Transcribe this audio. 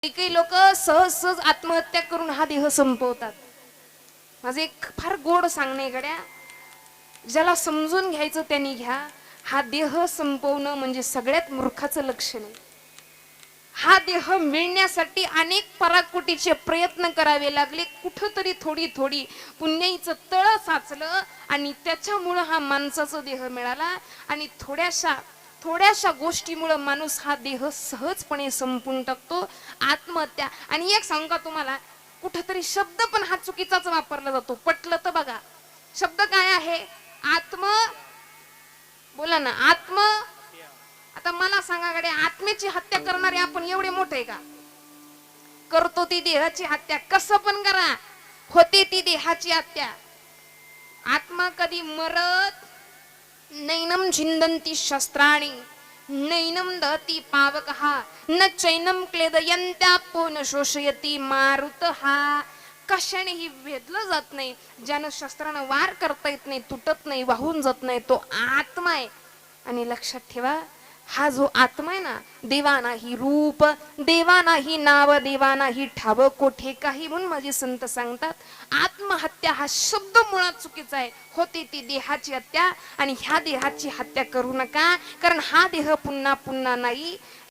काही लोक सहज सहज आत्महत्या करून हा देह संपवतात. माझे एक फार गोड सांगणे गड्या, ज्याला समजून घ्यायचं त्यांनी घ्या. हा देह संपवणं म्हणजे सगळ्यात मूर्खाचं लक्षण आहे. हा देह मिळण्यासाठी अनेक पराकोटीचे प्रयत्न करावे लागले. कुठंतरी थोडी थोडी पुण्याईचं तळ साचलं आणि त्याच्यामुळं हा माणसाचा देह मिळाला. आणि थोड्याशा गोष्टीमुळे माणूस हा देह सहजपणे संपून टाकतो. आत्महत्या. आणि एक सांगा तुम्हाला, कुठेतरी शब्द पण हा चुकीचाच वापरला जातो. पटलं तर बघा, शब्द काय आहे? आत्म, बोला ना, आत्म. आता मला सांगा गड्या, आत्म्याची हत्या करणारे आपण एवढे मोठे का? करतो ती देहाची हत्या, कसं पण करा, होते ती देहाची हत्या. आत्मा कधी मरत. नैनम छिंदंती शस्त्राणी नैनम दहती पावकहा न चैनम क्लेदयंत्यापो न शोषयती मारुतहा. कशानेही वेधलं जात नाही. ज्यानं शस्त्रानं वार करता येत नाही, तुटत नाही, वाहून जात नाही, तो आत्मा आहे. आणि लक्षात ठेवा, हा जो आत्मा आहे ना, देवा नाही रूप, देवा नाही नाव, देवा नाही ठाव कोठे काही, म्हणून माझे संत सांगतात आत्महत्या हा शब्द मुळात चुकीचा आहे. होती ती देहाची हत्या. आणि ह्या देहाची हत्या करू नका, कारण हा देह पुन्हा पुन्हा नाही.